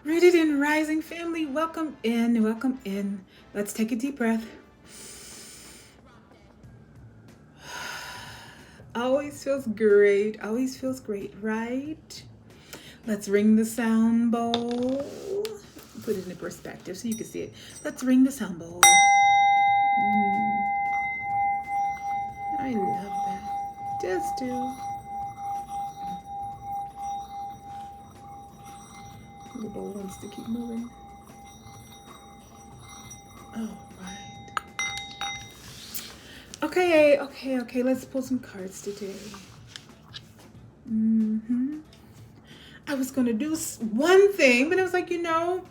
Rooted in Rising family, welcome in, welcome in. Let's take a deep breath. Always feels great, always feels great, right? Let's ring the sound bowl. Put it in perspective so you can see it. Let's ring the sound bowl. I love that. Just do. The bowl wants to keep moving. Oh, right. Okay. Let's pull some cards today. I was gonna do one thing, but I was like, I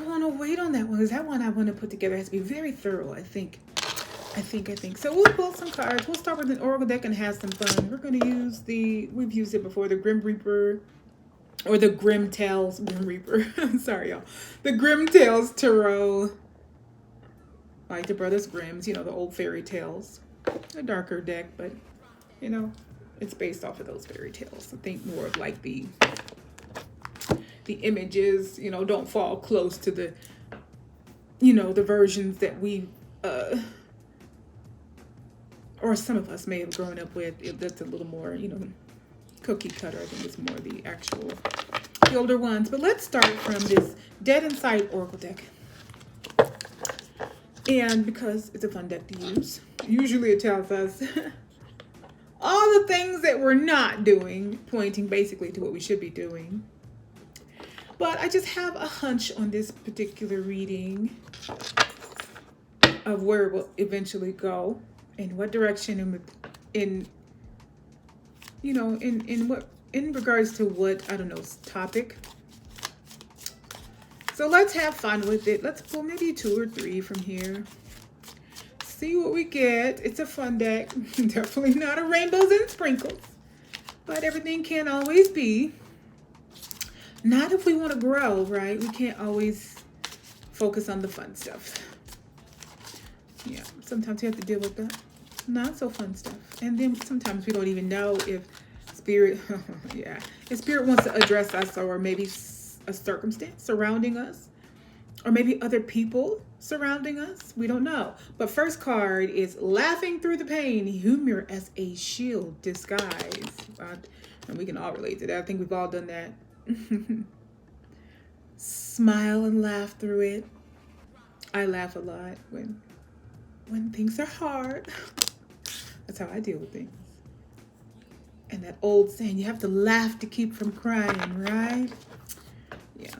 want to wait on that one because that one I want to put together has to be very thorough. I think. So we'll pull some cards. We'll start with an oracle deck and have some fun. We're gonna use we've used it before, the Grim Reaper, or the Grim Tales Grim Reaper. Sorry, y'all. The Grim Tales Tarot, like the Brothers Grimm's, the old fairy tales. A darker deck, but it's based off of those fairy tales. I think more of like the images, don't fall close to the versions that we or some of us may have grown up with. That's a little more, cookie cutter. I think it's more the older ones. But let's start from this Dead Inside Oracle deck. And because it's a fun deck to use, usually it tells us all the things that we're not doing, pointing basically to what we should be doing. But I just have a hunch on this particular reading of where it will eventually go, in what direction, in regards to what, I don't know, topic. So let's have fun with it. Let's pull maybe 2 or 3 from here. See what we get. It's a fun deck. Definitely not a rainbows and sprinkles, but everything can't always be. Not if we want to grow, right? We can't always focus on the fun stuff. Yeah, sometimes you have to deal with the not so fun stuff. And then sometimes we don't even know if spirit, if spirit wants to address us, or maybe a circumstance surrounding us, or maybe other people surrounding us. We don't know. But first card is Laughing Through the Pain, Humor as a Shield Disguise. And we can all relate to that. I think we've all done that. Smile and laugh through it. I laugh a lot when things are hard. That's how I deal with things. And that old saying, you have to laugh to keep from crying, right? Yeah,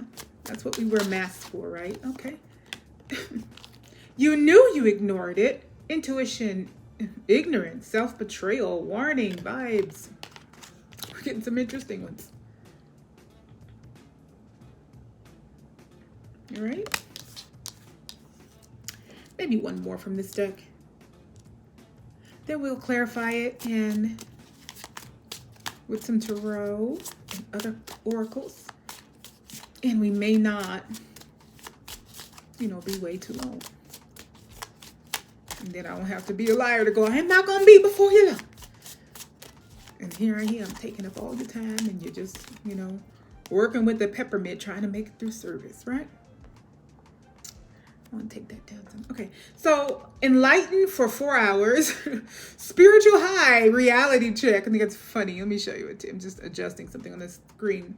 that's what we wear masks for, right? Okay. You knew you ignored it. Intuition, ignorance, self-betrayal, warning, vibes. We're getting some interesting ones. All right. Maybe one more from this deck. Then we'll clarify it with some tarot and other oracles. And we may not, be way too long. And then I won't have to be a liar to go, I'm not going to be before you know. And here I am taking up all your time, and you're just, working with the peppermint trying to make it through service, right? I want to take that down. Okay, so enlighten for 4 hours. Spiritual high, reality check. I think it's funny. Let me show you it. I'm just adjusting something on the screen.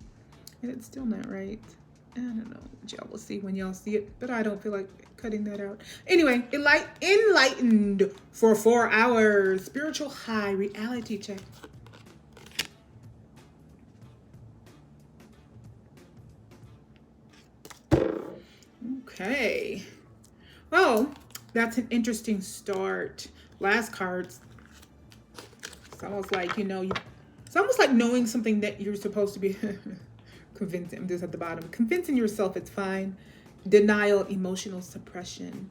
And it's still not right. I don't know. Y'all will see when y'all see it. But I don't feel like cutting that out. Anyway, enlightened for 4 hours. Spiritual high, reality check. Okay. Well, that's an interesting start. Last cards. It's almost like, it's almost like knowing something that you're supposed to be convincing. I'm just at the bottom. Convincing yourself it's fine. Denial, emotional suppression.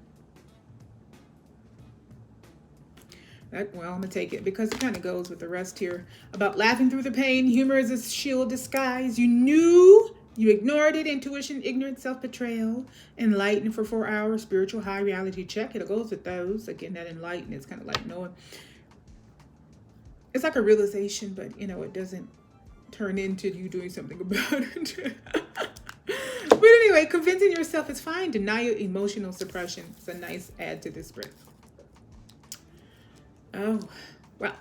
I'm going to take it because it kind of goes with the rest here. About laughing through the pain. Humor is a shield disguise. You knew. You ignored it. Intuition, ignorance, self-betrayal. Enlightened for 4 hours. Spiritual high, reality check. It goes with those. Again, that enlightened is kind of like knowing. It's like a realization, but, it doesn't turn into you doing something about it. yourself is fine. Denial, emotional suppression. It's a nice add to this spread. Oh, well.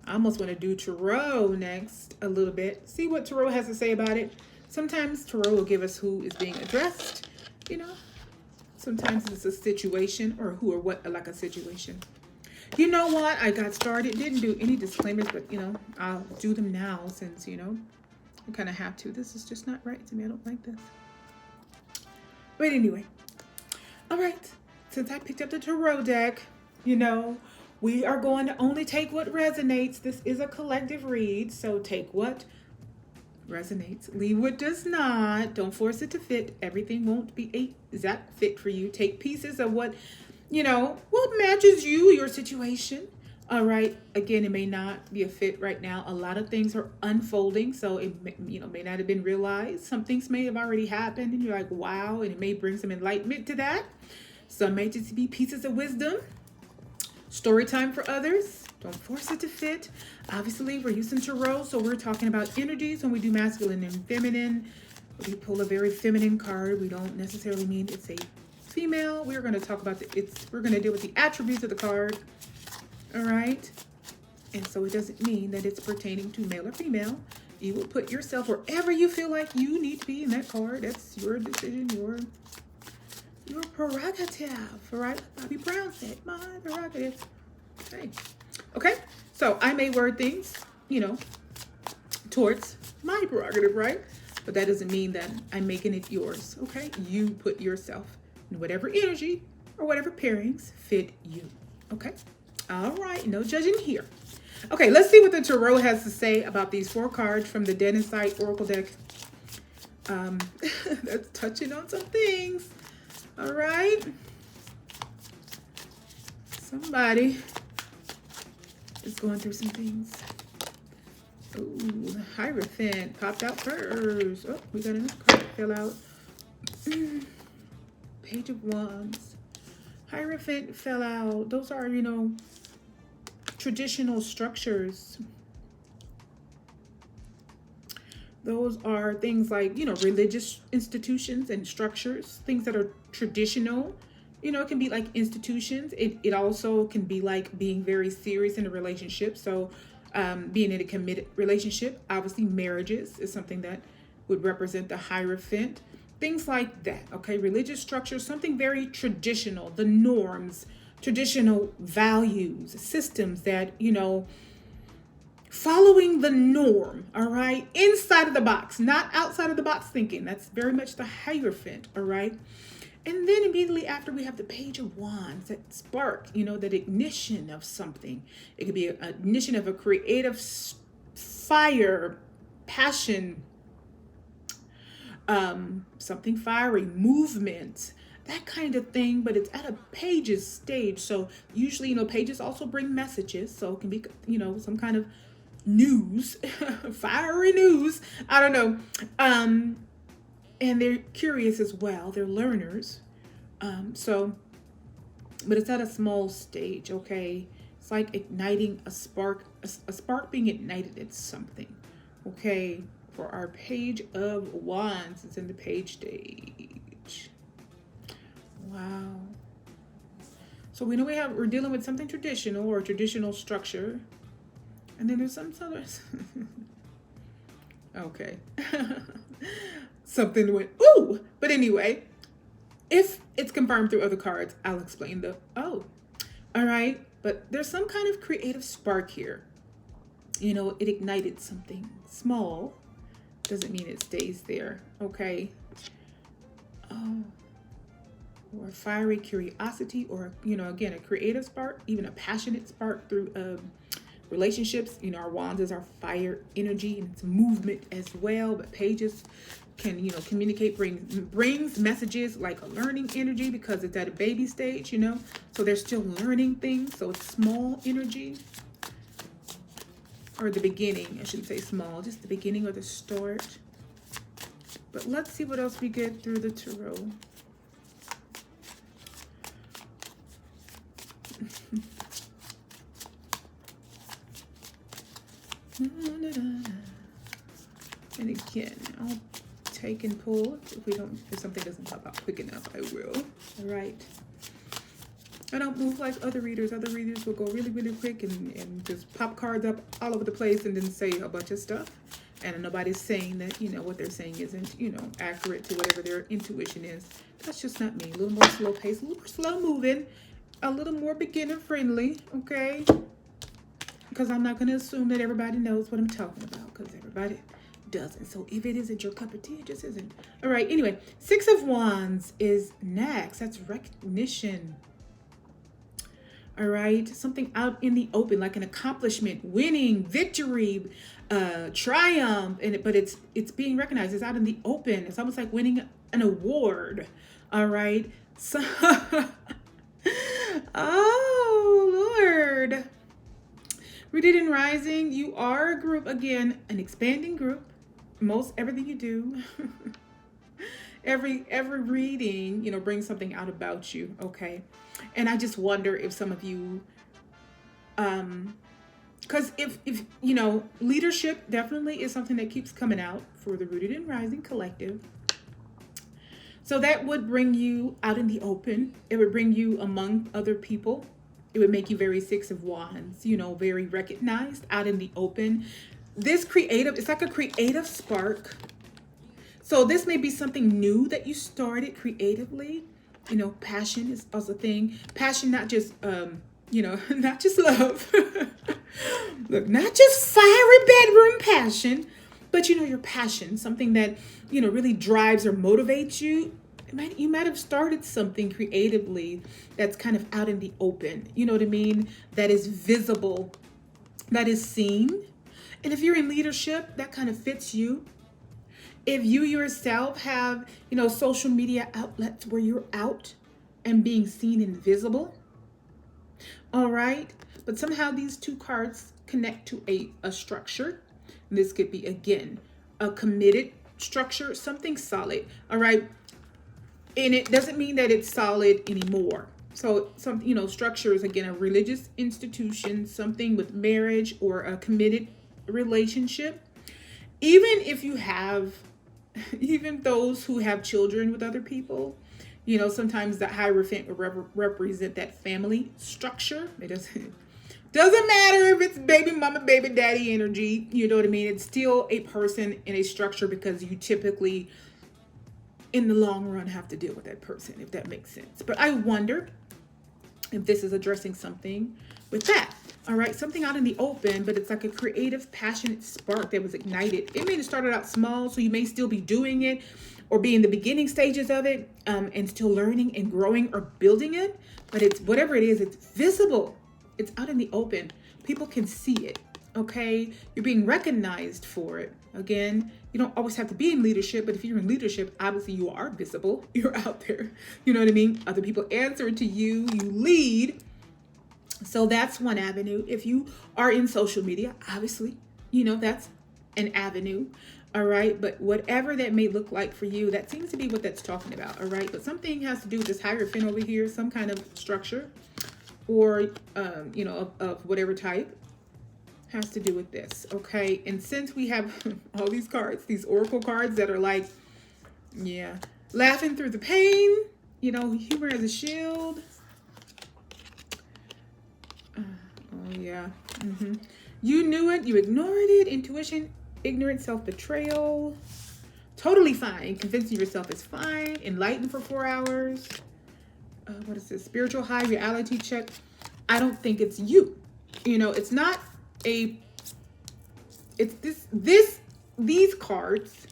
I almost want to do tarot next a little bit. See what tarot has to say about it. Sometimes tarot will give us who is being addressed, you know. Sometimes it's a situation or who or what, like a situation. You know what? I got started. Didn't do any disclaimers, but, you know, I'll do them now since, you know, I kind of have to. This is just not right to me. I don't like this. But anyway. All right. Since I picked up the tarot deck, you know, we are going to only take what resonates. This is a collective read, so take what resonates. Leave what does not. Don't force it to fit. Everything won't be a exact fit for you. Take pieces of what, you know, what matches you, your situation. All right. Again, it may not be a fit right now. A lot of things are unfolding, so it may not have been realized. Some things may have already happened, and you're like, wow, and it may bring some enlightenment to that. Some may just be pieces of wisdom. Story time for others. Don't force it to fit. Obviously, we're using tarot, so we're talking about energies when we do masculine and feminine. We pull a very feminine card. We don't necessarily mean it's a female. We're going to talk about we're going to deal with the attributes of the card. All right. And so it doesn't mean that it's pertaining to male or female. You will put yourself wherever you feel like you need to be in that card. That's your decision, your prerogative, right? Bobby Brown said, my prerogative. Okay. Okay. So I may word things, you know, towards my prerogative, right? But that doesn't mean that I'm making it yours. Okay. You put yourself in whatever energy or whatever pairings fit you. Okay. All right. No judging here. Okay. Let's see what the tarot has to say about these 4 cards from the Dead Insight Oracle deck. That's touching on some things. All right. Somebody is going through some things. Ooh, the Hierophant popped out first. Oh, we got another card that fell out. Page of Wands. Hierophant fell out. Those are, you know, traditional structures. Those are things like, you know, religious institutions and structures, things that are traditional. You know, it can be like institutions. It also can be like being very serious in a relationship. So being in a committed relationship, obviously marriages is something that would represent the Hierophant. Things like that, okay? Religious structures, something very traditional, the norms, traditional values, systems that, you know, following the norm, all right? Inside of the box, not outside of the box thinking. That's very much the Hierophant, all right? And then immediately after we have the Page of Wands, that spark, you know, that ignition of something. It could be an ignition of a creative fire, passion, something fiery, movement, that kind of thing, but it's at a pages stage. So usually, you know, pages also bring messages. So it can be, you know, some kind of news, fiery news. I don't know. And they're curious as well. They're learners. But it's at a small stage, okay? It's like igniting a spark being ignited at something, okay? For our Page of Wands, it's in the page stage. Wow. So we know we're dealing with something traditional or a traditional structure. And then there's some others. Okay. Something went, ooh! But anyway, if it's confirmed through other cards, I'll explain all right? But there's some kind of creative spark here. You know, it ignited something small. Doesn't mean it stays there, okay? Or fiery curiosity, or, you know, again, a creative spark, even a passionate spark through relationships. You know, our wands is our fire energy, and it's movement as well. But pages can, you know, communicate, brings messages like a learning energy, because it's at a baby stage, you know. So they're still learning things. So it's small energy, or the beginning. I shouldn't say small, just the beginning or the start. But let's see what else we get through the tarot. And again, I'll take and pull. If something doesn't pop out quick enough, I will. All right. I don't move like other readers. Other readers will go really, really quick and just pop cards up all over the place and then say a bunch of stuff. And nobody's saying that, what they're saying isn't, accurate to whatever their intuition is. That's just not me. A little more slow pace, a little more slow moving, a little more beginner friendly, okay? Because I'm not going to assume that everybody knows what I'm talking about, because everybody doesn't. So if it isn't your cup of tea, it just isn't. All right, anyway, Six of Wands is next. That's recognition. All right, something out in the open, like an accomplishment, winning, victory, triumph, but it's being recognized. It's out in the open. It's almost like winning an award. All right, so oh Lord, Rooted and Rising, you are a group, again, an expanding group. Everything you do, every reading, brings something out about you. Okay. And I just wonder if some of you, because if leadership definitely is something that keeps coming out for the Rooted and Rising collective. So that would bring you out in the open. It would bring you among other people. It would make you very Six of Wands, very recognized, out in the open. It's like a creative spark. So this may be something new that you started creatively. Passion is also a thing. Passion, not just, not just love. Look, not just fiery bedroom passion, but, your passion, something that, really drives or motivates you. You might have started something creatively that's kind of out in the open. You know what I mean? That is visible, that is seen. And if you're in leadership, that kind of fits you. If you yourself have, social media outlets where you're out and being seen and visible, all right? But somehow these two cards connect to a structure. And this could be, again, a committed structure, something solid, all right? And it doesn't mean that it's solid anymore. So some, structures, again, a religious institution, something with marriage or a committed relationship. Even if you have, even those who have children with other people, sometimes the Hierophant will represent that family structure. It doesn't matter if it's baby mama, baby daddy energy, you know what I mean? It's still a person in a structure because you typically, in the long run, have to deal with that person, if that makes sense. But I wonder if this is addressing something with that. All right, something out in the open, but it's like a creative, passionate spark that was ignited. It may have started out small, so you may still be doing it or be in the beginning stages of it and still learning and growing or building it. But it's whatever it is, it's visible. It's out in the open. People can see it, okay? You're being recognized for it. Again, you don't always have to be in leadership, but if you're in leadership, obviously you are visible. You're out there. You know what I mean? Other people answer to you. You lead. So that's one avenue. If you are in social media, obviously, that's an avenue. All right. But whatever that may look like for you, that seems to be what that's talking about. All right. But something has to do with this Hierophant over here, some kind of structure or, of whatever type has to do with this. Okay. And since we have all these cards, these oracle cards that are like, yeah, laughing through the pain, humor as a shield. Oh, yeah. You knew it. You ignored it. Intuition, ignorance, self-betrayal. Totally fine. Convincing yourself is fine. Enlightened for 4 hours. What is this? Spiritual high, reality check. I don't think it's you. It's not a... It's these cards,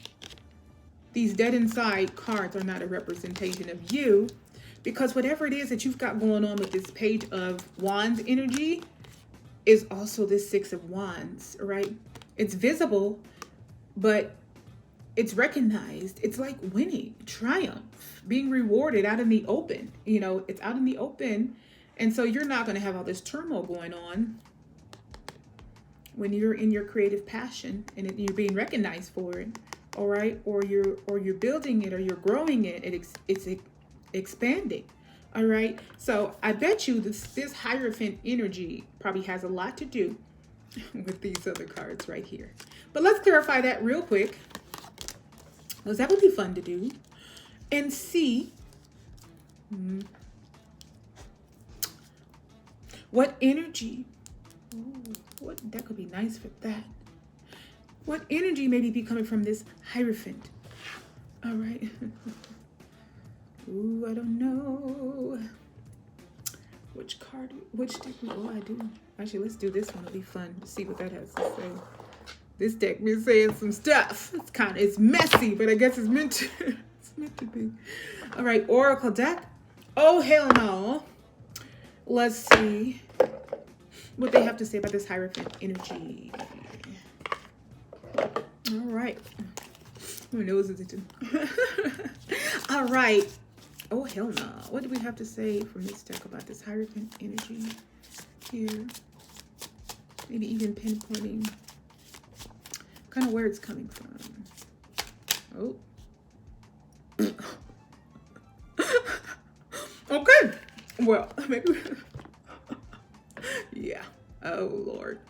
these dead inside cards are not a representation of you. Because whatever it is that you've got going on with this Page of Wands energy is also this Six of Wands, right? It's visible, but it's recognized. It's like winning, triumph, being rewarded out in the open. It's out in the open. And so you're not going to have all this turmoil going on when you're in your creative passion and you're being recognized for it, all right? Or you're building it or you're growing it. It's expanding. All right. So I bet you this Hierophant energy probably has a lot to do with these other cards right here. But let's clarify that real quick. Well, that would be fun to do. And see what energy. Ooh, what that could be nice for that. What energy maybe be coming from this Hierophant? All right. Ooh, I don't know. Which card? Which deck? Oh, I do. Actually, let's do this one. It'll be fun to see what that has to say. This deck been saying some stuff. It's messy, but I guess it's meant to. It's meant to be. All right, Oracle deck. Oh hell no. Let's see what they have to say about this Hierophant energy. All right. My nose is itching. All right. Oh hell no. What do we have to say from this deck about this Hierophant energy here? Maybe even pinpointing kind of where it's coming from. Oh. Okay. Well, maybe. Yeah. Oh Lord.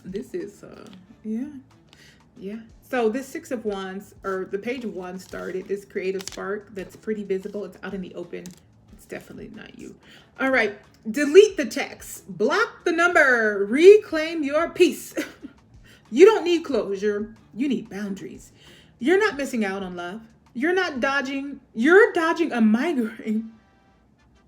This is yeah. So this Six of Wands, or the Page of Wands, started this creative spark that's pretty visible. It's out in the open. It's definitely not you. All right. Delete the text. Block the number. Reclaim your peace. You don't need closure. You need boundaries. You're not missing out on love. You're dodging a migraine.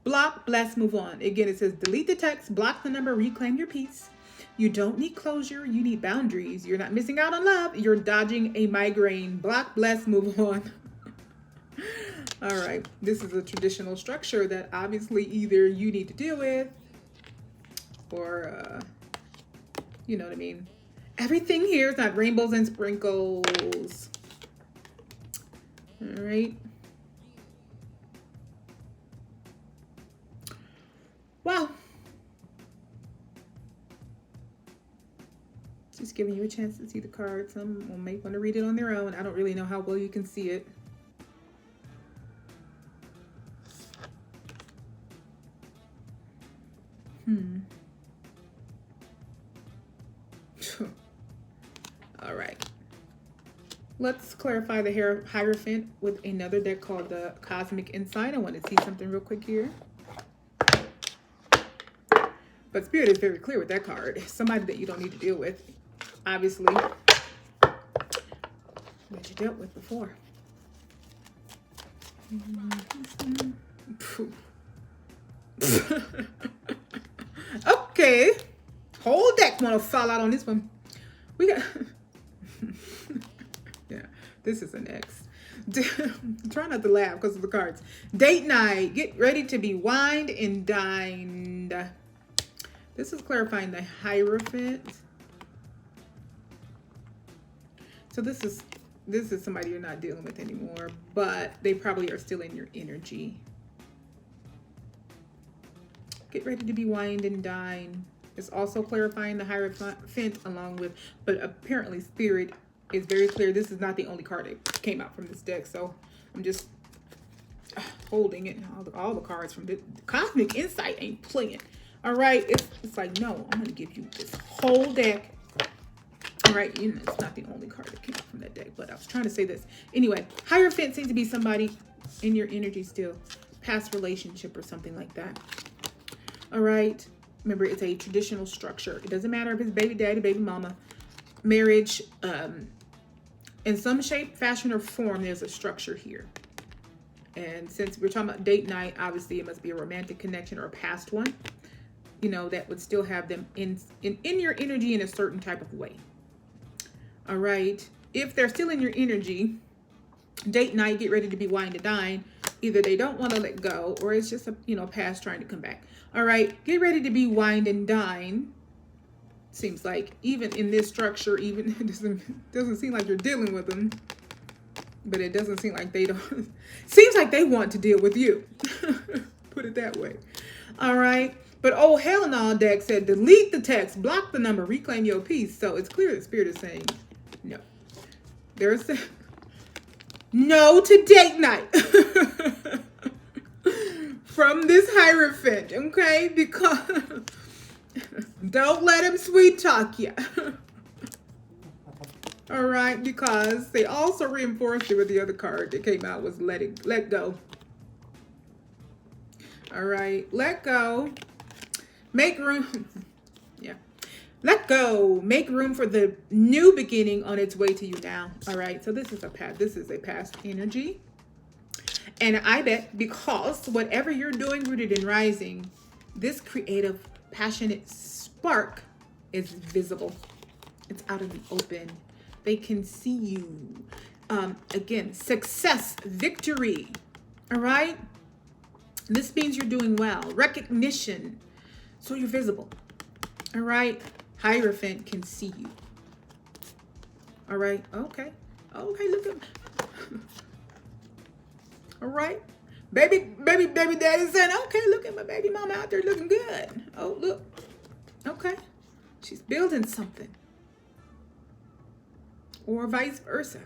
Block, bless, move on. Again, it says delete the text, block the number, reclaim your peace. You don't need closure. You need boundaries. You're not missing out on love. You're dodging a migraine. Block, bless, move on. All right. This is a traditional structure that obviously either you need to deal with or, you know what I mean? Everything here is not rainbows and sprinkles. All right. Wow. Just giving you a chance to see the card. Some will may want to read it on their own. I don't really know how well you can see it. All right. Let's clarify the Hierophant with another deck called the Cosmic Insight. I want to see something real quick here. But Spirit is very clear with that card. Somebody that you don't need to deal with, obviously, that you dealt with before. Okay. Whole deck want to fall out on this one. We got... Yeah, this is an X. Try not to laugh because of the cards. Date night. Get ready to be wined and dined. This is clarifying the Hierophant. So this is somebody you're not dealing with anymore, but they probably are still in your energy. Get ready to be wined and dined. It's also clarifying the Hierophant along with, but apparently Spirit is very clear. This is not the only card that came out from this deck, so I'm just holding it. All the cards from the Cosmic Insight ain't playing. All right, it's like, no, I'm gonna give you this whole deck. All right, you know, it's not the only card that came out from that deck, but I was trying to say this. Anyway, Hierophant seems to be somebody in your energy still, past relationship or something like that. All right, remember, it's a traditional structure. It doesn't matter if it's baby daddy, baby mama, marriage, in some shape, fashion, or form, there's a structure here. And since we're talking about date night, obviously it must be a romantic connection or a past one, you know, that would still have them in your energy in a certain type of way. All right. If they're still in your energy, date night, get ready to be wine to dine. Either they don't want to let go, or it's just a, you know, past trying to come back. All right. Get ready to be wined and dine. Seems like even in this structure, even it doesn't seem like you're dealing with them, but it doesn't seem like they don't. Seems like they want to deal with you. Put it that way. All right. But oh hell no, deck said delete the text, block the number, reclaim your peace. So it's clear that Spirit is saying no. There's no to date night from this Hierophant, okay? Because don't let him sweet talk you. All right, because they also reinforced it with the other card that came out was let go. All right, let go. Make room. Yeah. Let go. Make room for the new beginning on its way to you now. All right. So this is a past energy. And I bet because whatever you're doing rooted in rising, this creative, passionate spark is visible. It's out in the open. They can see you. Again, success, victory. All right. This means you're doing well. Recognition. So you're visible. All right. Hierophant can see you. All right. Okay. Okay. Look at. All right. Baby daddy saying, okay, look at my baby mama out there looking good. Oh, look. Okay. She's building something. Or vice versa.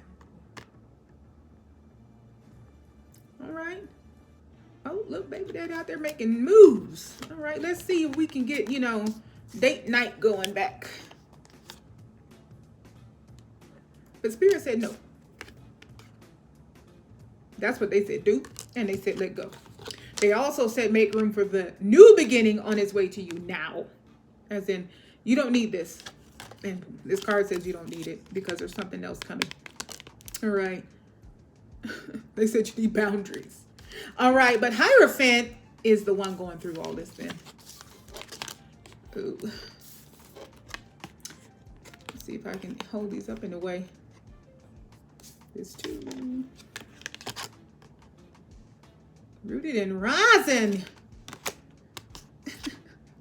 All right. Oh, look, baby daddy out there making moves. All right. Let's see if we can get, date night going back. But Spirit said no. That's what they said, do. And they said, let go. They also said, make room for the new beginning on its way to you now. As in, you don't need this. And this card says you don't need it because there's something else coming. All right. They said you need boundaries. All right. But Hierophant is the one going through all this then. Ooh. Let's see if I can hold these up in a way. This too. Rooted and rising.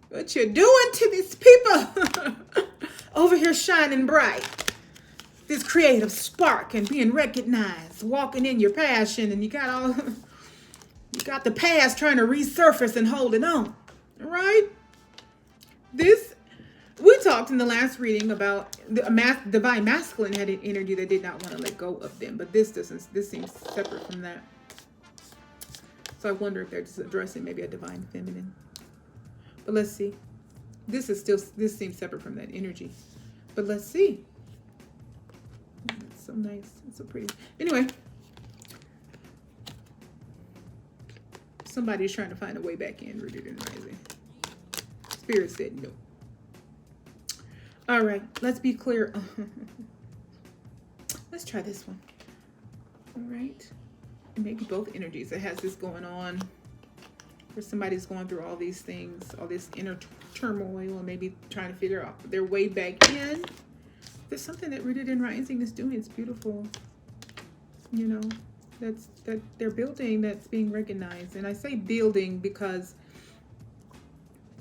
What you're doing to these people over here shining bright. This creative spark and being recognized, walking in your passion, and you got the past trying to resurface and holding on. All right? We talked in the last reading about the divine masculine had an energy that did not want to let go of them, but this seems separate from that. So I wonder if they're just addressing maybe a divine feminine. But let's see. This seems separate from that energy. But let's see. It's so nice. It's so pretty. Anyway. Somebody's trying to find a way back in, rooted and rising. Spirit said no. All right. Let's be clear. Let's try this one. All right. Maybe both energies. It has this going on where somebody's going through all these things, all this inner turmoil, and maybe trying to figure out their way back in. There's something that rooted and rising is doing. It's beautiful. That they're building, that's being recognized. And I say building because,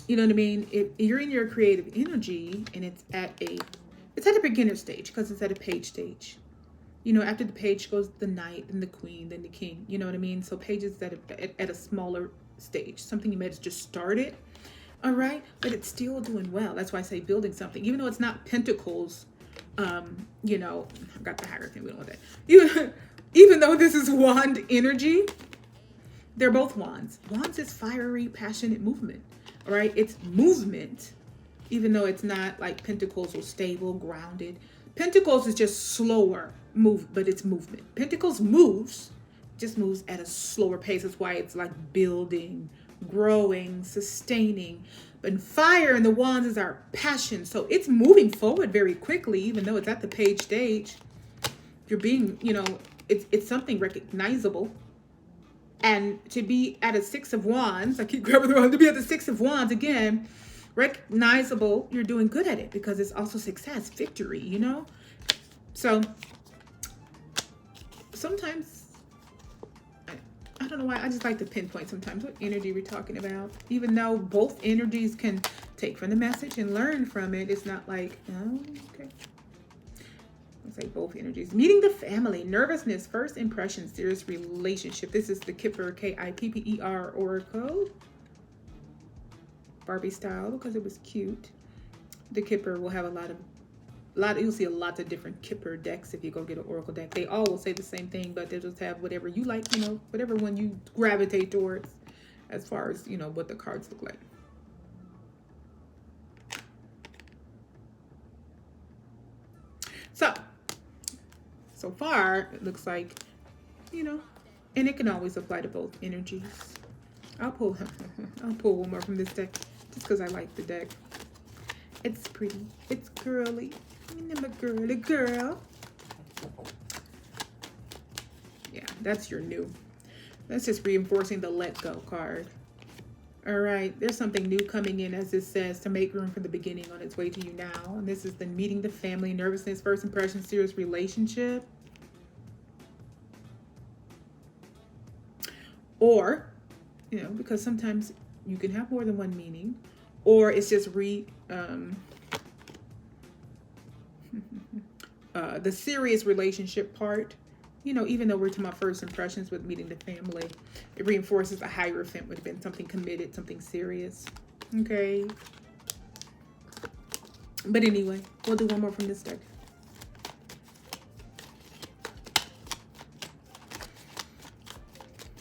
you know what I mean? If you're in your creative energy and it's at a beginner stage because it's at a page stage. After the page goes the knight, then the queen, then the king. You know what I mean? So pages that at a smaller stage. Something you might have just started. All right? But it's still doing well. That's why I say building something. Even though it's not pentacles, I got the Hierophant. We don't want that. Even though this is wand energy, they're both wands. Wands is fiery, passionate movement. All right? It's movement. Even though it's not like pentacles or stable, grounded. Pentacles is just slower but it's movement. Pentacles just moves at a slower pace. That's why it's like building, growing, sustaining. But fire and the wands is our passion. So it's moving forward very quickly, even though it's at the page stage. You're being, it's something recognizable. And to be at a 6 of wands, I keep grabbing the wand, to be at the 6 of wands again, recognizable, you're doing good at it because it's also success, victory, So sometimes, I don't know why, I just like to pinpoint sometimes what energy we're talking about. Even though both energies can take from the message and learn from it, it's not like, oh, okay. Let's say both energies. Meeting the family, nervousness, first impression, serious relationship. This is the Kipper, Kipper Oracle. Barbie style because it was cute. The Kipper will have you'll see a lot of different Kipper decks if you go get an Oracle deck. They all will say the same thing, but they'll just have whatever you like, whatever one you gravitate towards as far as, what the cards look like. So, so far, it looks like, you know, and it can always apply to both energies. I'll pull one more from this deck just because I like the deck. It's pretty. It's girly. I'm a girly girl. Yeah, that's your new. That's just reinforcing the let go card. All right, there's something new coming in, as it says, to make room for the beginning on its way to you now. And this is the meeting the family, nervousness, first impression, serious relationship. Or, you know, because sometimes you can have more than one meaning. Or it's just the serious relationship part. You know, even though we're talking about first impressions with meeting the family, it reinforces a Hierophant would have been something committed, something serious. Okay. But anyway, we'll do one more from this deck.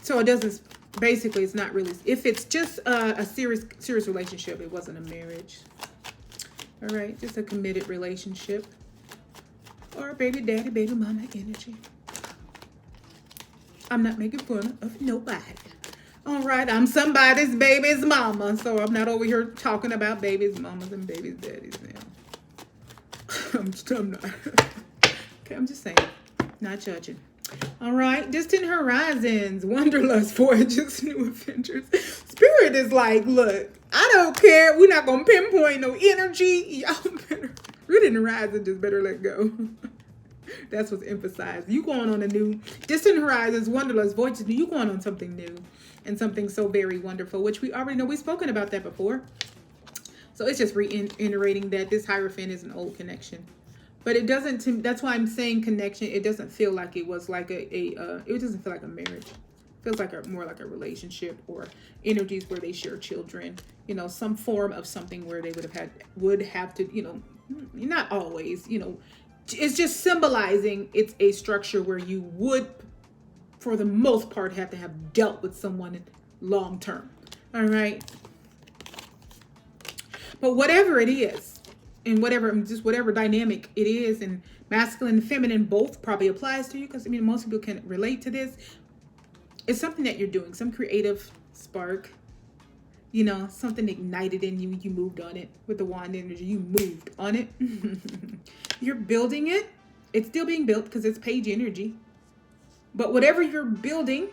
So it doesn't, basically it's not really, if it's just a serious relationship, it wasn't a marriage. All right, just a committed relationship. Or baby daddy, baby mama energy. I'm not making fun of nobody. All right, I'm somebody's baby's mama, so I'm not over here talking about baby's mamas and baby's daddies now. I'm not. Okay, I'm just saying, not judging. All right, distant horizons, wanderlust, voyages, new adventures. Spirit is like, look, I don't care. We're not gonna pinpoint no energy. Y'all better, distant horizon, just better let go. That's what's emphasized. You going on a new, distant horizons, wanderlust, voyages. You going on something new and something so very wonderful, which we already know. We've spoken about that before. So it's just reiterating that this Hierophant is an old connection. But it doesn't, that's why I'm saying connection. It doesn't feel like it was like it doesn't feel like a marriage. It feels like more like a relationship or energies where they share children, you know, some form of something where they would have to, you know, not always, you know, it's just symbolizing it's a structure where you would, for the most part, have to have dealt with someone long term. All right. But whatever it is, and whatever dynamic it is, and masculine and feminine both probably applies to you, because I mean most people can relate to this. It's something that you're doing, some creative spark, you know, something ignited in you. You moved on it with the wand energy. You moved on it. You're building it. It's still being built because it's page energy. But whatever you're building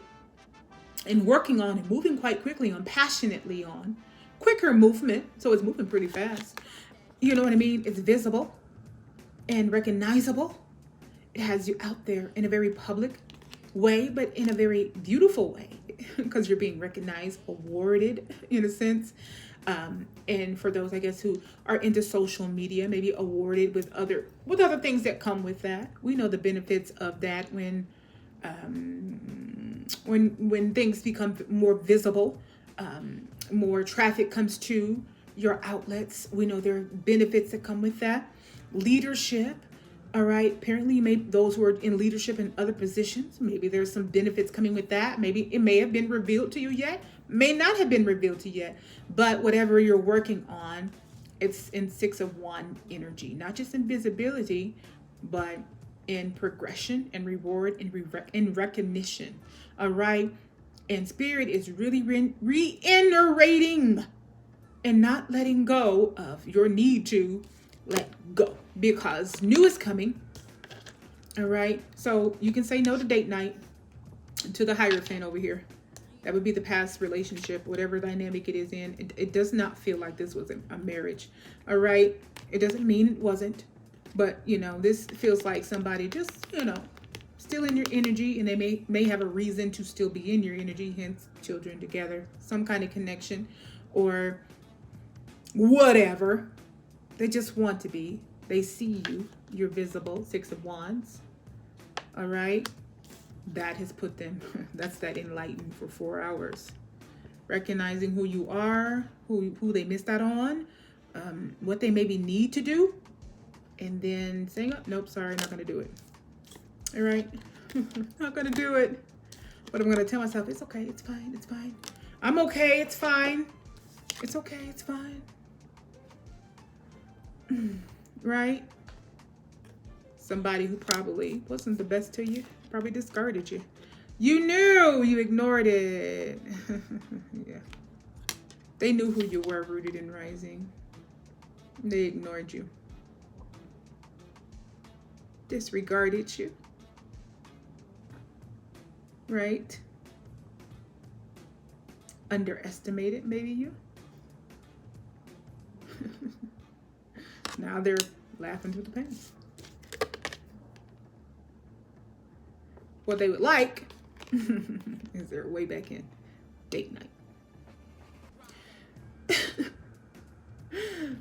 and working on and moving quite quickly on, passionately on, quicker movement, so it's moving pretty fast. You know what I mean? It's visible and recognizable. It has you out there in a very public way, but in a very beautiful way, because you're being recognized, awarded in a sense. And for those, I guess, who are into social media, maybe awarded with other things that come with that. We know the benefits of that when things become more visible, more traffic comes to your outlets. We know there are benefits that come with that. Leadership. All right. Apparently, those who are in leadership in other positions, maybe there's some benefits coming with that. Maybe it may have been revealed to you yet, may not have been revealed to you yet. But whatever you're working on, it's in 6 of Wands energy, not just in visibility, but in progression and reward and recognition. All right. And Spirit is really reiterating and not letting go of your need to let go, because new is coming. All right. So you can say no to date night, to the Hierophant over here. That would be the past relationship, whatever dynamic it is in. It does not feel like this was a marriage. All right. It doesn't mean it wasn't. But, you know, this feels like somebody just, you know, still in your energy, and they may have a reason to still be in your energy, hence children together, some kind of connection or whatever. They just want to be. They see you. You're visible. 6 of Wands. All right. That has put them, that's that enlightened for 4 hours. Recognizing who you are, who they missed out on, what they maybe need to do, and then saying, oh, nope, sorry, not going to do it. All right. Not going to do it. But I'm going to tell myself, it's okay. It's fine. It's fine. I'm okay. It's fine. It's okay. It's fine. Right? Somebody who probably wasn't the best to you, probably discarded you. You knew, you ignored it. Yeah. They knew who you were, rooted in rising. They ignored you. Disregarded you. Right? Underestimated, maybe you. Now they're laughing through the pain. What they would like is their way back in. Date night.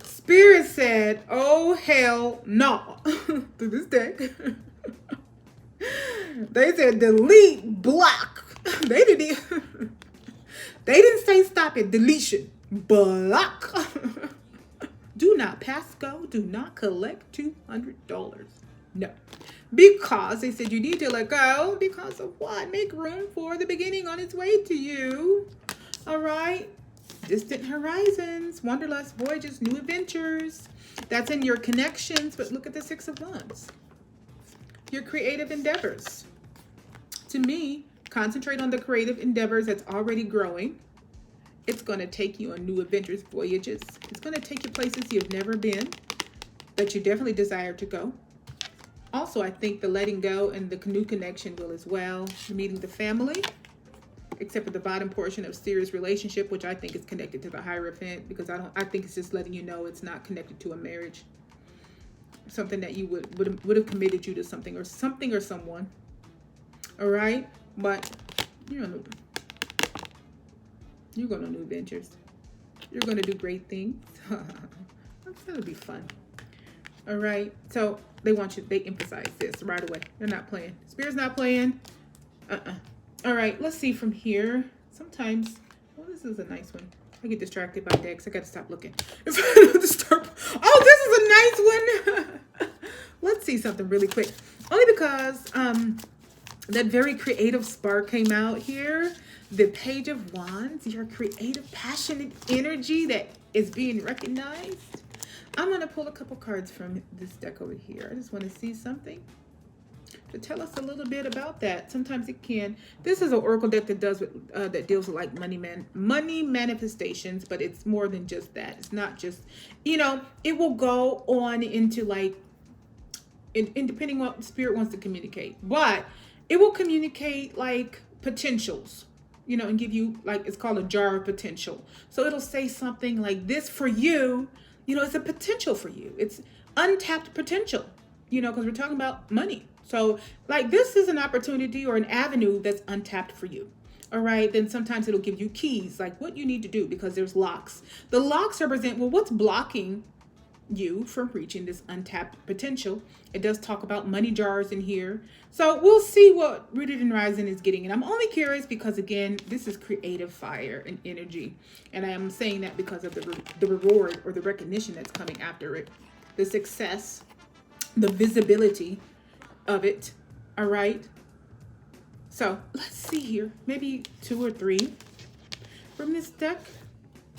Spirit said, oh hell no. Through this deck. They said delete, block. They didn't say stop it, deletion. Block. Do not pass go. Do not collect $200. No. Because they said you need to let go. Because of what? Make room for the beginning on its way to you. All right. Distant horizons, wanderlust voyages, new adventures. That's in your connections. But look at the Six of Wands. Your creative endeavors. To me, concentrate on the creative endeavors that's already growing. It's going to take you on new adventures, voyages. It's going to take you places you've never been, that you definitely desire to go. Also, I think the letting go and the new connection will as well. Meeting the family, except for the bottom portion of serious relationship, which I think is connected to the Hierophant, because I think it's just letting you know it's not connected to a marriage. Something that you would have committed you to something or someone. All right, but you're going on new adventures. You're going to do great things. That's going to be fun. All right. So they emphasize this right away. They're not playing. Spirit's not playing. All right. Let's see from here. Sometimes, this is a nice one. I get distracted by decks. I got to stop looking. This is a nice one. Let's see something really quick. Only because that very creative spark came out here. The Page of Wands, your creative, passionate energy that is being recognized. I'm going to pull a couple cards from this deck over here. I just want to see something to tell us a little bit about that. Sometimes it can. This is an oracle deck that deals with like money manifestations, but it's more than just that. It's not just, it will go on into like, depending on what Spirit wants to communicate, but it will communicate like potentials. And give you, like, it's called a jar of potential. So it'll say something like this for you, it's a potential for you. It's untapped potential, because we're talking about money. So like this is an opportunity or an avenue that's untapped for you. All right. Then sometimes it'll give you keys, like what you need to do, because there's locks. The locks represent, well, what's blocking you from reaching this untapped potential. It does talk about money jars in here. So we'll see what Rooted in Rising is getting. And I'm only curious because, again, this is creative fire and energy. And I am saying that because of the reward or the recognition that's coming after it. The success, the visibility of it. All right. So let's see here. Maybe 2 or 3 from this deck.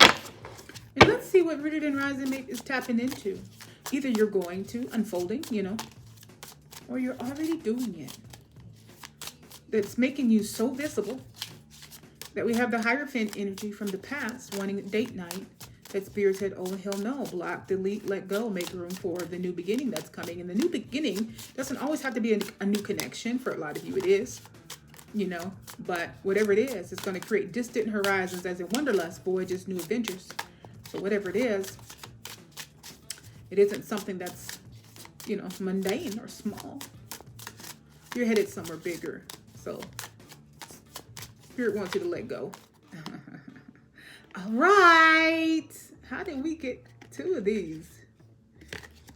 And let's see what Rooted in Rising is tapping into. Either you're going to, unfolding, or you're already doing it. That's making you so visible that we have the Hierophant energy from the past, wanting a date night, that Spirit said, oh, hell no, block, delete, let go, make room for the new beginning that's coming. And the new beginning doesn't always have to be a new connection. For a lot of you, it is, but whatever it is, it's going to create distant horizons as in wanderlust, voyages, new adventures. So whatever it is, it isn't something that's, mundane or small. You're headed somewhere bigger. So Spirit wants you to let go. All right. How did we get 2 of these?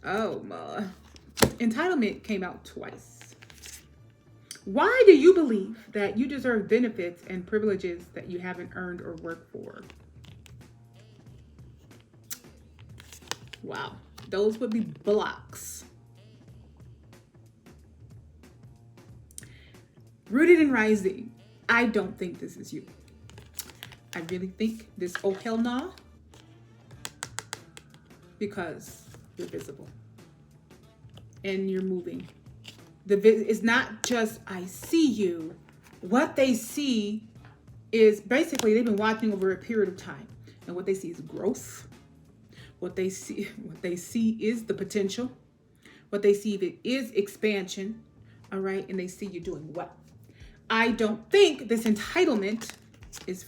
Oh, my. Entitlement came out twice. Why do you believe that you deserve benefits and privileges that you haven't earned or worked for? Wow, those would be blocks. Rooted in Rising, I don't think this is you. I really think this, oh hell nah, because you're visible and you're moving It's not just I see you. What they see is basically they've been watching over a period of time, and what they see is growth. What they see is the potential. What they see is expansion. All right, and they see you doing well. I don't think this entitlement is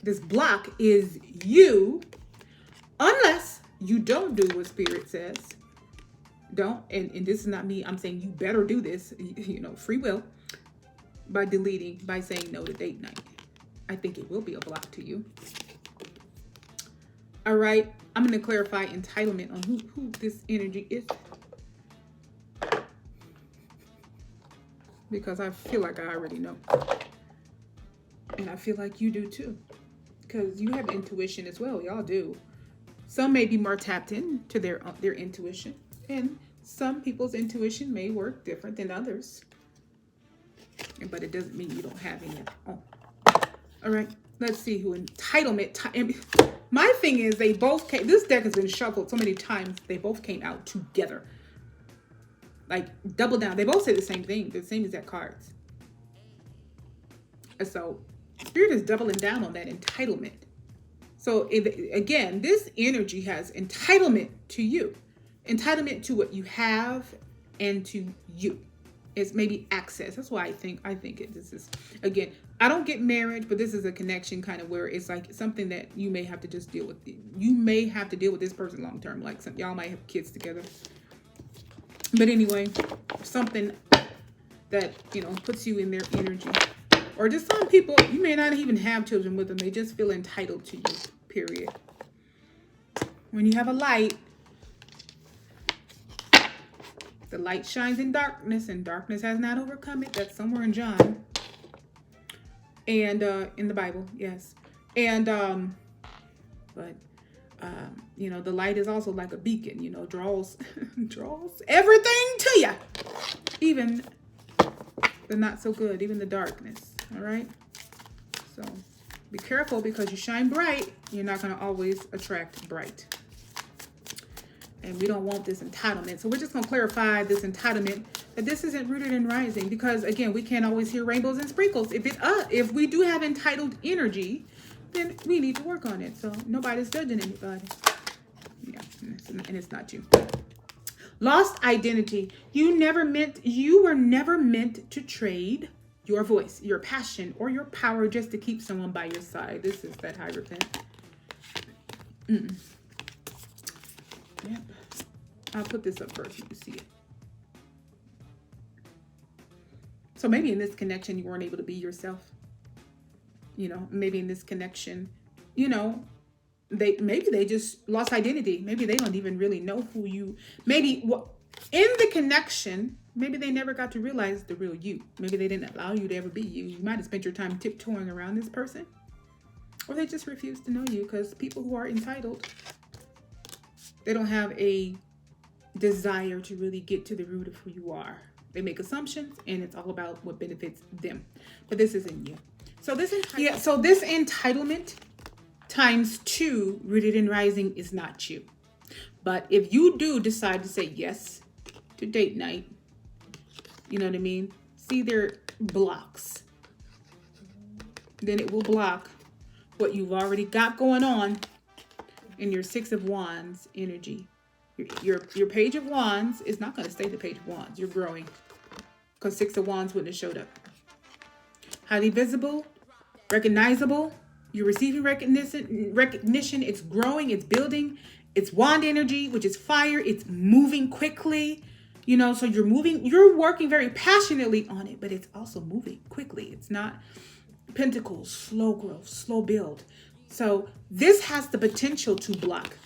this block is you, unless you don't do what Spirit says. Don't, and this is not me. I'm saying you better do this. Free will, by deleting, by saying no to date night. I think it will be a block to you. All right, I'm going to clarify entitlement on who this energy is, because I feel like I already know, and I feel like you do too, because you have intuition as well. Y'all do. Some may be more tapped into their intuition, and some people's intuition may work different than others, but it doesn't mean you don't have any. All right, let's see who entitlement. My thing is, they both came. This deck has been shuffled so many times. They both came out together, like double down. They both say the same thing, the same exact cards. And so Spirit is doubling down on that entitlement. So again, this energy has entitlement to you, entitlement to what you have and to you. It's maybe access. That's why I think this is, again, I don't get married, but this is a connection kind of where it's like something that you may have to just deal with. You may have to deal with this person long term. Like y'all might have kids together. But anyway, something that, puts you in their energy. Or just some people, you may not even have children with them. They just feel entitled to you, period. When you have a light, the light shines in darkness, and darkness has not overcome it. That's somewhere in John. And in the Bible, yes. And, the light is also like a beacon, draws everything to you. Even the not so good, even the darkness. All right. So be careful, because you shine bright, you're not going to always attract bright. And we don't want this entitlement. So we're just going to clarify this entitlement, that this isn't rooted in rising, because again, we can't always hear rainbows and sprinkles. If we do have entitled energy, then we need to work on it. So nobody's judging anybody. Yeah, and it's not you. Lost identity. You were never meant to trade your voice, your passion, or your power just to keep someone by your side. This is that Hierophant. Yep. I'll put this up first so you can see it. So maybe in this connection, you weren't able to be yourself. Maybe in this connection, they just lost identity. Maybe they don't even really know who you, in the connection, maybe they never got to realize the real you. Maybe they didn't allow you to ever be you. You might have spent your time tiptoeing around this person, or they just refused to know you, because people who are entitled, they don't have a desire to really get to the root of who you are. They make assumptions, and it's all about what benefits them. But this isn't you. So this entitlement times 2 rooted in rising is not you. But if you do decide to say yes to date night, you know what I mean? See their blocks. Then it will block what you've already got going on in your 6 of Wands energy. Your Page of Wands is not going to stay the Page of Wands. You're growing, because 6 of Wands wouldn't have showed up. Highly visible, recognizable. You're receiving recognition. It's growing. It's building. It's wand energy, which is fire. It's moving quickly. So you're working very passionately on it, but it's also moving quickly. It's not pentacles, slow growth, slow build. So this has the potential to block.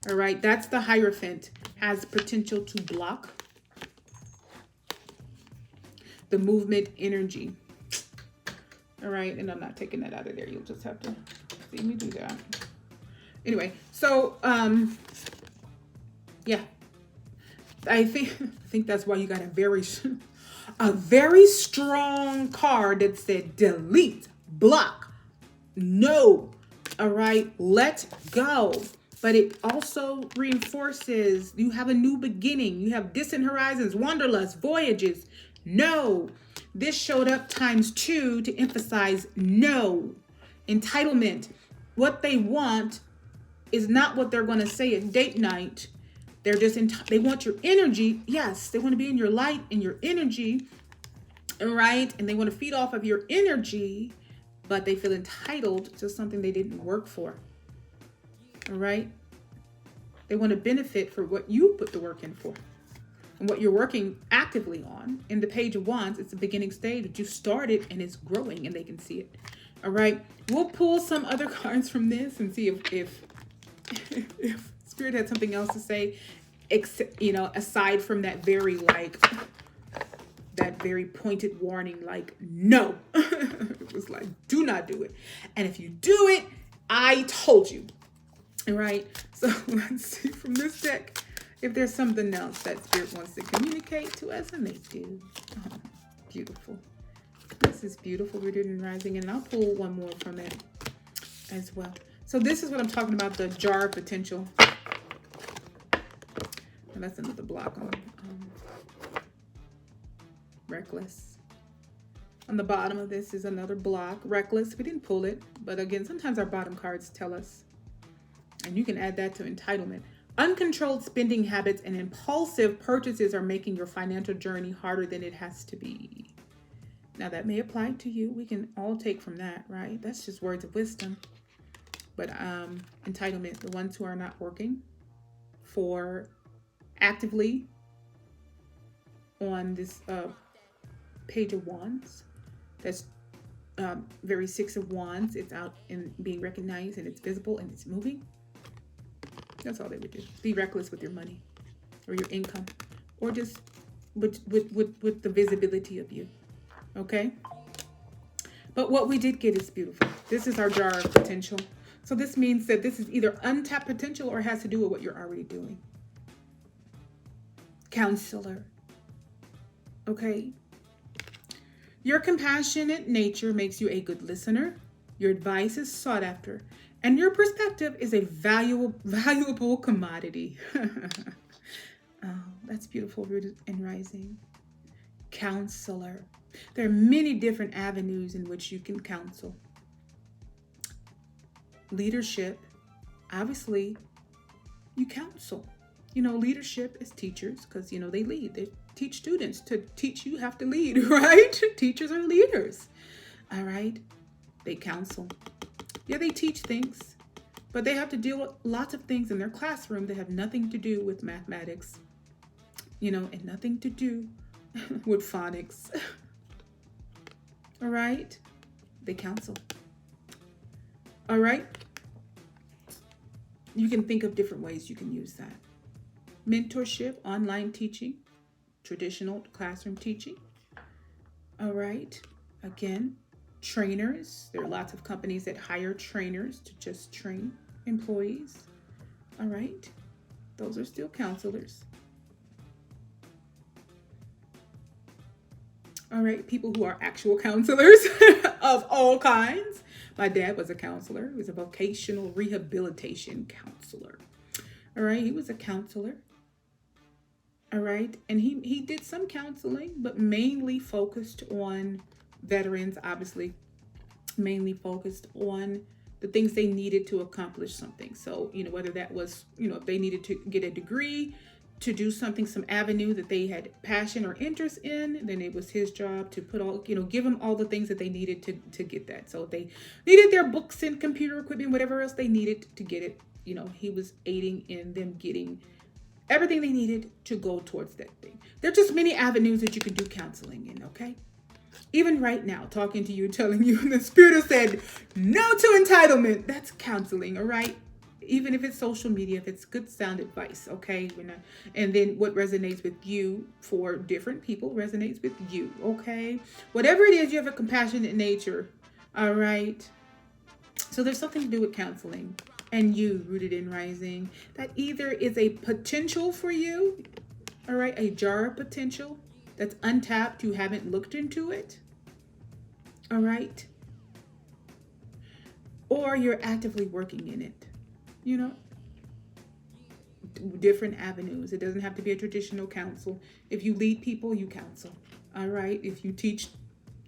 All right, that's the Hierophant, has potential to block the movement energy. All right, and I'm not taking that out of there. You'll just have to see me do that. Anyway, so yeah, I think that's why you got a very strong card that said delete, block, no. All right, let go. but it also reinforces you have a new beginning. You have distant horizons, wanderlust, voyages. No. This showed up ×2 to emphasize no. Entitlement. What they want is not what they're going to say at date night. They're just they want your energy. Yes, they want to be in your light and your energy, right? And they want to feed off of your energy, but they feel entitled to something they didn't work for. All right? They want to benefit for what you put the work in for and what you're working actively on. In the Page of Wands, it's the beginning stage that you started and it's growing and they can see it. All right? We'll pull some other cards from this and see if Spirit had something else to say, aside from that very pointed warning, like, no. It was like, do not do it. And if you do it, I told you. All right. So let's see from this deck if there's something else that Spirit wants to communicate to us, and they do. Oh, beautiful. This is beautiful, rooted and rising. And I'll pull one more from it as well. So this is what I'm talking about, the jar of potential. And that's another block on reckless. On the bottom of this is another block, reckless. We didn't pull it, but again, sometimes our bottom cards tell us. And you can add that to entitlement. Uncontrolled spending habits and impulsive purchases are making your financial journey harder than it has to be. Now that may apply to you. We can all take from that, right? That's just words of wisdom. But entitlement, the ones who are not working for actively on this Page of Wands, that's very Six of Wands. It's out and being recognized and it's visible and it's moving. That's all they would do. Be reckless with your money or your income, or just with the visibility of you. Okay? But what we did get is beautiful. This is our jar of potential. So this means that this is either untapped potential or has to do with what you're already doing. Counselor. Okay? Your compassionate nature makes you a good listener. Your advice is sought after. And your perspective is a valuable commodity. Oh, that's beautiful, rooted and rising. Counselor. There are many different avenues in which you can counsel. Leadership, obviously, you counsel. Leadership is teachers because, they lead. They teach students. To teach, you have to lead, right? Teachers are leaders. All right? They counsel. Yeah, they teach things, but they have to deal with lots of things in their classroom that have nothing to do with mathematics, and nothing to do with phonics. All right? They counsel. All right? You can think of different ways you can use that. Mentorship, online teaching, traditional classroom teaching. All right? Again, trainers. There are lots of companies that hire trainers to just train employees. All right? Those are still counselors. All right, people who are actual counselors of all kinds. My dad was a counselor. He was a vocational rehabilitation counselor. All right, he was a counselor. All right, and he did some counseling, but mainly focused on veterans, obviously, mainly focused on the things they needed to accomplish something. So, whether that was, if they needed to get a degree, to do something, some avenue that they had passion or interest in, then it was his job to put all, give them all the things that they needed to get that. So if they needed their books and computer equipment, whatever else they needed to get it, he was aiding in them getting everything they needed to go towards that thing. There are just many avenues that you can do counseling in, okay? Even right now, talking to you, telling you, the Spirit has said no to entitlement. That's counseling, all right? Even if it's social media, if it's good sound advice, okay? And then what resonates with you for different people resonates with you, okay? Whatever it is, you have a compassionate nature, all right? So there's something to do with counseling and you, rooted in rising, that either is a potential for you, all right? A jar of potential that's untapped. You haven't looked into it, all right? Or you're actively working in it. different avenues. It doesn't have to be a traditional counsel. If you lead people, you counsel. All right. If you teach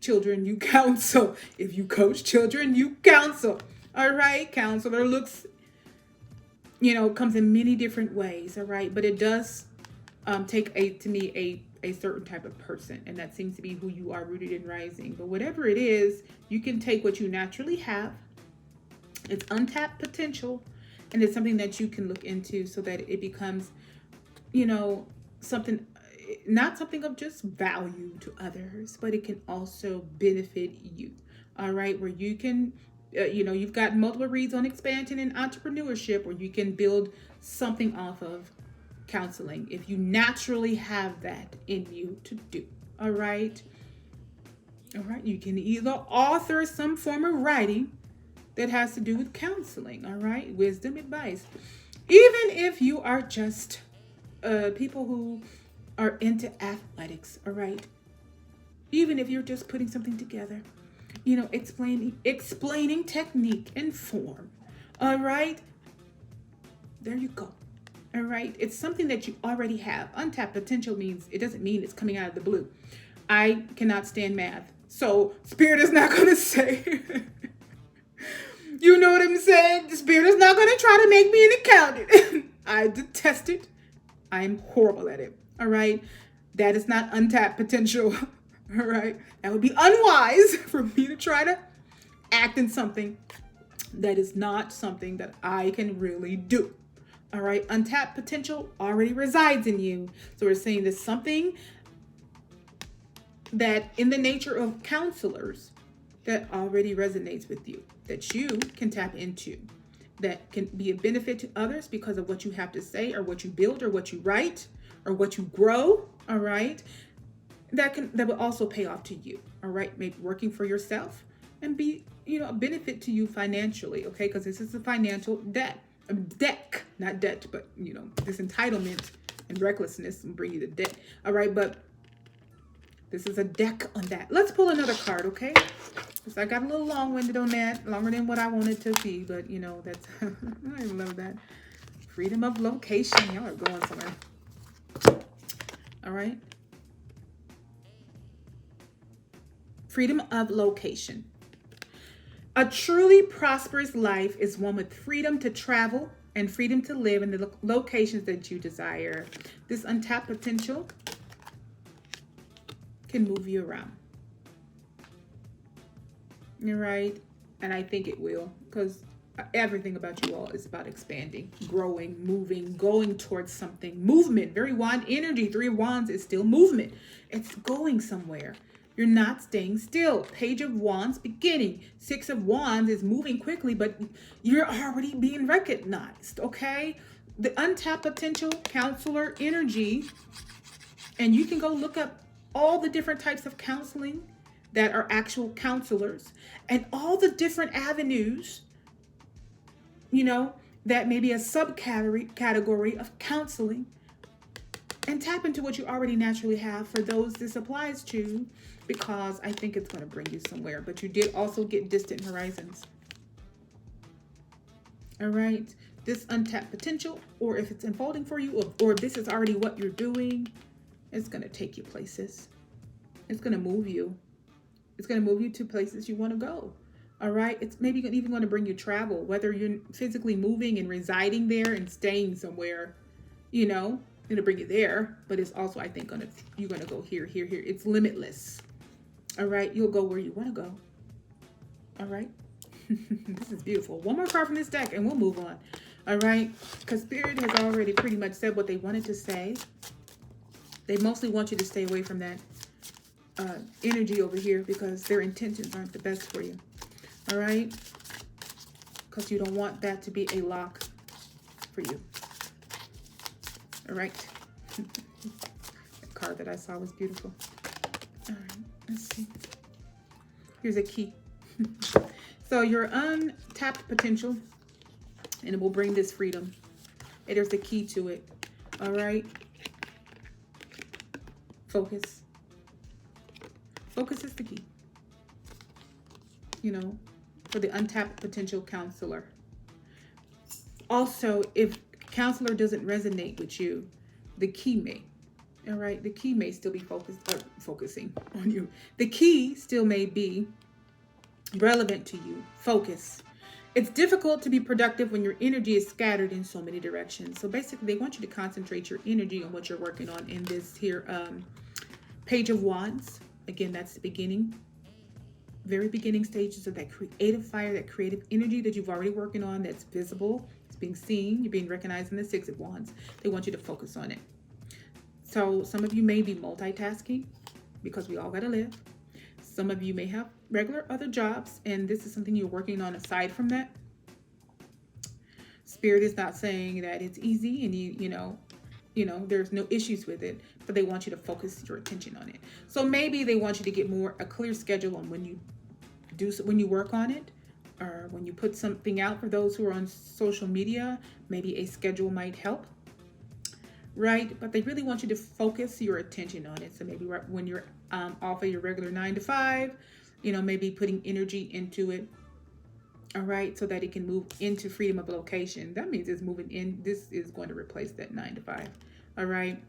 children, you counsel. If you coach children, you counsel. All right. Counselor looks, comes in many different ways. All right. But it does take a certain type of person, and that seems to be who you are, rooted in rising. But whatever it is, you can take what you naturally have. It's untapped potential, and it's something that you can look into so that it becomes, something, not something of just value to others, but it can also benefit you. All right, where you can, you've got multiple reads on expansion and entrepreneurship, where you can build something off of counseling if you naturally have that in you to do. All right. You can either author some form of writing that has to do with counseling. All right. Wisdom, advice. Even if you are just people who are into athletics. All right. Even if you're just putting something together, explaining technique and form. All right. There you go. All right. It's something that you already have. Untapped potential means, it doesn't mean it's coming out of the blue. I cannot stand math. So Spirit is not going to say, you know what I'm saying? The Spirit is not going to try to make me an accountant. I detest it. I'm horrible at it. All right. That is not untapped potential. All right. That would be unwise for me to try to act in something that is not something that I can really do. All right, untapped potential already resides in you. So we're saying there's something that in the nature of counselors that already resonates with you, that you can tap into, that can be a benefit to others because of what you have to say or what you build or what you write or what you grow. All right, that will also pay off to you. All right, maybe working for yourself and be, a benefit to you financially. Okay, because this is a financial deck, not debt, but this entitlement and recklessness will bring you to debt. All right, but this is a deck on that. Let's pull another card, okay? Because I got a little long-winded on that, longer than what I wanted to be, but that's I love that. Freedom of location. Y'all are going somewhere. All right. Freedom of location. A truly prosperous life is one with freedom to travel and freedom to live in the locations that you desire. This untapped potential can move you around. You're right. And I think it will, because everything about you all is about expanding, growing, moving, going towards something. Movement, very wand energy. 3 of Wands is still movement. It's going somewhere. You're not staying still. Page of Wands beginning. 6 of Wands is moving quickly, but you're already being recognized, okay? The untapped potential counselor energy, and you can go look up all the different types of counseling that are actual counselors and all the different avenues, that may be a subcategory of counseling, and tap into what you already naturally have for those this applies to, because I think it's going to bring you somewhere. But you did also get distant horizons. All right. This untapped potential, or if it's unfolding for you, or if this is already what you're doing, it's going to take you places. It's going to move you. It's going to move you to places you want to go. All right. It's maybe even going to bring you travel, whether you're physically moving and residing there and staying somewhere, it'll bring you there. But it's also, I think, you're going to go here. It's limitless. All right. You'll go where you want to go. All right. This is beautiful. One more card from this deck and we'll move on. All right. Because Spirit has already pretty much said what they wanted to say. They mostly want you to stay away from that energy over here because their intentions aren't the best for you. All right. Because you don't want that to be a lock for you. All right. The card that I saw was beautiful. All right. Let's see. Here's a key. So your untapped potential, and it will bring this freedom. And there's the key to it. All right. Focus. Focus is the key. For the untapped potential counselor. Also, if counselor doesn't resonate with you, the key may. All right, the key may still be focusing on you. The key still may be relevant to you. Focus. It's difficult to be productive when your energy is scattered in so many directions. So basically, they want you to concentrate your energy on what you're working on in this here Page of Wands. Again, that's the beginning, very beginning stages of that creative fire, that creative energy that you've already working on, that's visible, it's being seen, you're being recognized in the Six of Wands. They want you to focus on it. So some of you may be multitasking because we all got to live. Some of you may have regular other jobs, and this is something you're working on aside from that. Spirit is not saying that it's easy and you know, there's no issues with it, but they want you to focus your attention on it. So maybe they want you to get a clear schedule on when you work on it, or when you put something out. For those who are on social media, maybe a schedule might help, right? But they really want you to focus your attention on it. So maybe when you're off of your regular 9 to 5, maybe putting energy into it. All right, so that it can move into freedom of location. That means it's moving in. This is going to replace that 9 to 5. All right,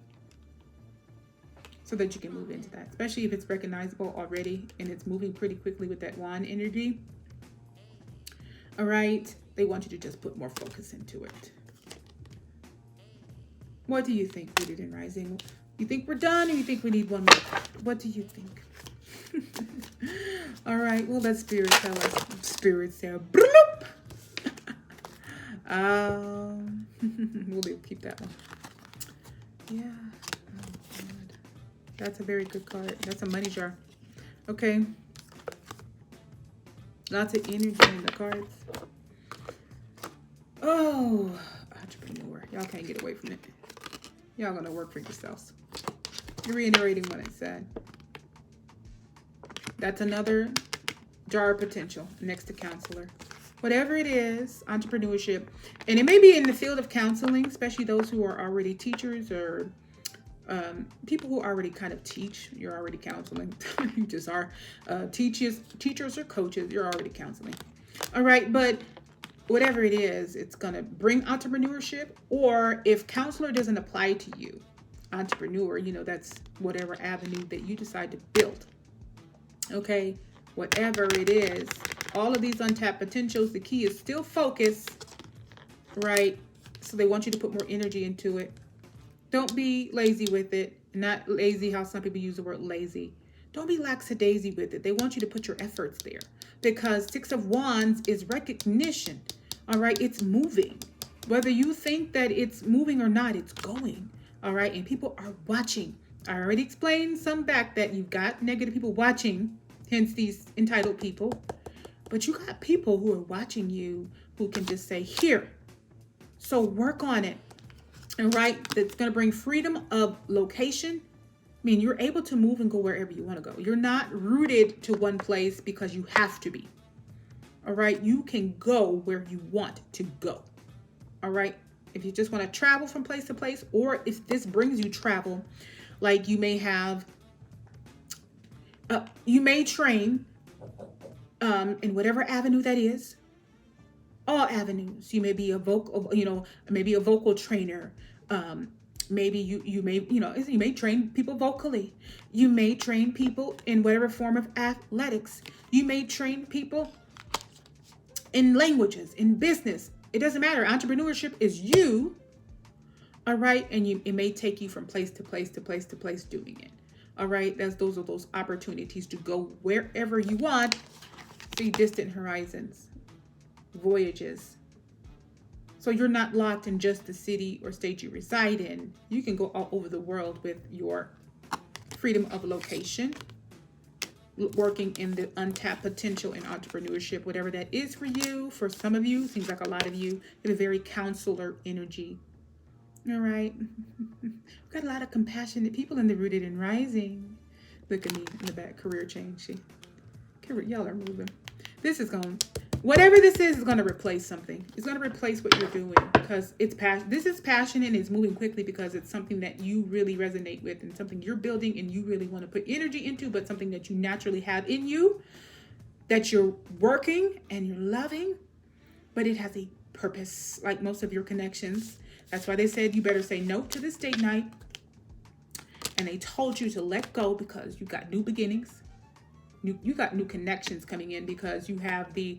so that you can move into that, especially if it's recognizable already and it's moving pretty quickly with that wand energy. All right, they want you to just put more focus into it. What do you think, Rooted and Rising? You think we're done, or you think we need one more? What do you think? All right, well, let Spirit tell us. Spirit say, bloop. We'll keep that one. Yeah. Oh, God. That's a very good card. That's a money jar. Okay. Lots of energy in the cards. Oh, entrepreneur. Y'all can't get away from it. Y'all gonna work for yourselves. You're reiterating what I said. That's another jar of potential next to counselor. Whatever it is, entrepreneurship. And it may be in the field of counseling, especially those who are already teachers or people who already kind of teach. You're already counseling. You just are teachers or coaches. You're already counseling. All right, but whatever it is, it's going to bring entrepreneurship. Or if counselor doesn't apply to you, entrepreneur, that's whatever avenue that you decide to build. Okay, whatever it is, all of these untapped potentials, the key is still focus, right? So they want you to put more energy into it. Don't be lazy with it. Not lazy how some people use the word lazy. Don't be lackadaisy with it. They want you to put your efforts there, because Six of Wands is recognition. All right, it's moving. Whether you think that it's moving or not, it's going. All right, and people are watching. I already explained some back that you've got negative people watching, hence these entitled people. But you got people who are watching you who can just say, here. So work on it. And right, that's going to bring freedom of location. I mean, you're able to move and go wherever you want to go. You're not rooted to one place because you have to be. All right, you can go where you want to go. All right, if you just want to travel from place to place, or if this brings you travel, like you may have, you may train in whatever avenue that is. All avenues. You may be a vocal, maybe a vocal trainer. Maybe you may train people vocally. You may train people in whatever form of athletics. You may train people in languages, in business. It doesn't matter. Entrepreneurship is you. All right, and it may take you from place to place to place to place doing it. All right, those are those opportunities to go wherever you want. See distant horizons, voyages. So you're not locked in just the city or state you reside in. You can go all over the world with your freedom of location, working in the untapped potential in entrepreneurship, whatever that is for you. For some of you, seems like a lot of you have a very counselor energy. All right. We've got a lot of compassionate people in the Rooted and Rising. Look at me in the back, career change. Y'all are moving. This is going, whatever this is going to replace something. It's going to replace what you're doing, because it's this is passionate and it's moving quickly because it's something that you really resonate with and something you're building and you really want to put energy into, but something that you naturally have in you, that you're working and you're loving, but it has a purpose, like most of your connections. That's why they said you better say no to this date night. And they told you to let go because you got new beginnings. You got new connections coming in because you have the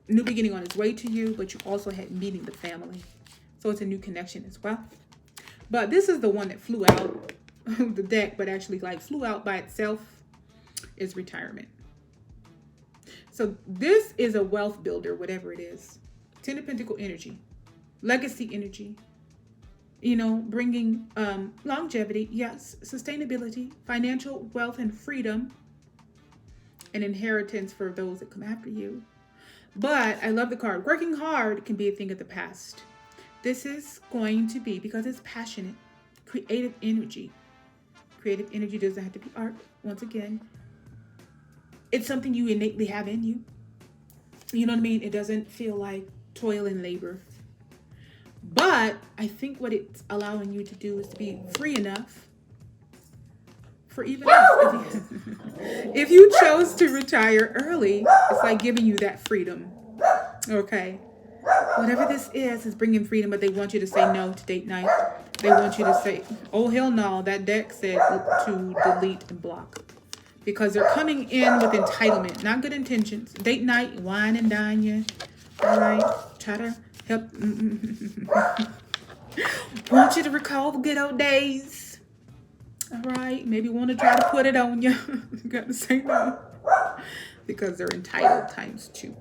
new beginning on its way to you, but you also had meeting the family. So it's a new connection as well. But this is the one that flew out of the deck, but actually like flew out by itself, is retirement. So this is a wealth builder, whatever it is. Ten of Pentacle energy, legacy energy, you know, bringing longevity, yes, sustainability, financial wealth and freedom, and inheritance for those that come after you. But I love the card. Working hard can be a thing of the past. This is going to be, because it's passionate, creative energy. Creative energy doesn't have to be art, once again. It's something you innately have in you. You know what I mean? It doesn't feel like toil and labor. But I think what it's allowing you to do is to be free enough for even us. If you chose to retire early, it's like giving you that freedom. Okay. Whatever this is bringing freedom, but they want you to say no to date night. They want you to say, oh, hell no. That deck said to delete and block. Because they're coming in with entitlement, not good intentions. Date night, wine and dine you. All right. Try to help. Want you to recall the good old days. All right. Maybe want to try to put it on you. You got to say no. Because they're entitled times 2.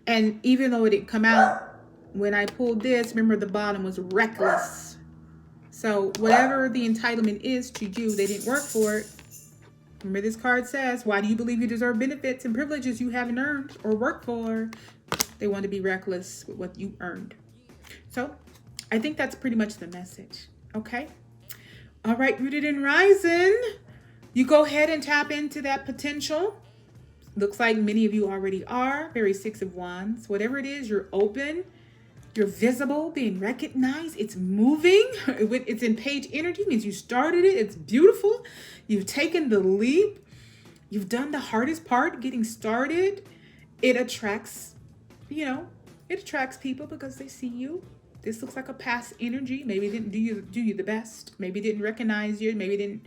And even though it didn't come out, when I pulled this, remember the bottom was reckless. So whatever the entitlement is to you, they didn't work for it. Remember this card says, why do you believe you deserve benefits and privileges you haven't earned or worked for? They want to be reckless with what you earned. So I think that's pretty much the message. Okay. All right. Rooted and rising. You go ahead and tap into that potential. Looks like many of you already are. Very 6 of Wands. Whatever it is, you're open. You're visible, being recognized. It's moving. It's in page energy. Means you started it. It's beautiful. You've taken the leap. You've done the hardest part, getting started. It attracts, you know, it attracts people because they see you. This looks like a past energy. Maybe it didn't do you the best. Maybe didn't recognize you. Maybe didn't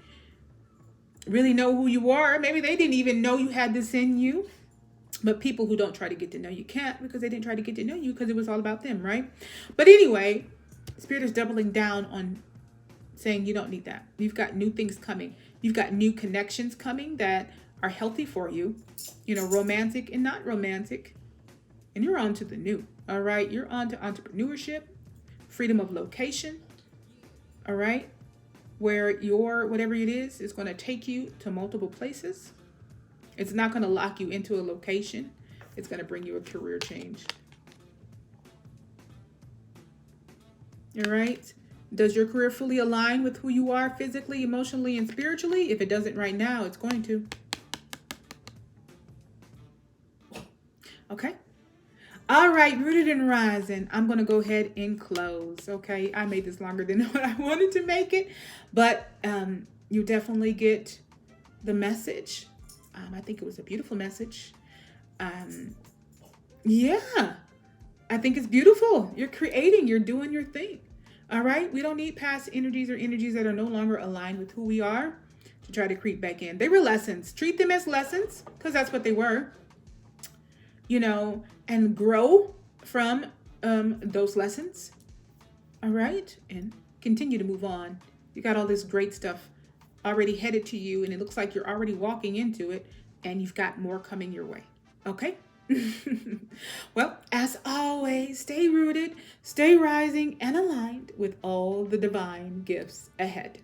really know who you are. Maybe they didn't even know you had this in you. But people who don't try to get to know you can't, because they didn't try to get to know you because it was all about them, right? But anyway, Spirit is doubling down on saying you don't need that. You've got new things coming. You've got new connections coming that are healthy for you, you know, romantic and not romantic. And you're on to the new, all right? You're on to entrepreneurship, freedom of location, all right? Where your, whatever it is going to take you to multiple places. It's not going to lock you into a location. It's going to bring you a career change. All right. Does your career fully align with who you are physically, emotionally, and spiritually? If it doesn't right now, it's going to. Okay. All right. Rooted and rising. I'm going to go ahead and close. Okay. I made this longer than what I wanted to make it, but you definitely get the message. I think it was a beautiful message. Yeah, I think it's beautiful. You're creating, you're doing your thing. All right. We don't need past energies or energies that are no longer aligned with who we are to try to creep back in. They were lessons. Treat them as lessons, because that's what they were, you know, and grow from those lessons. All right. And continue to move on. You got all this great stuff already headed to you, and it looks like you're already walking into it, and you've got more coming your way. Okay. Well, as always, stay rooted, stay rising, and aligned with all the divine gifts ahead.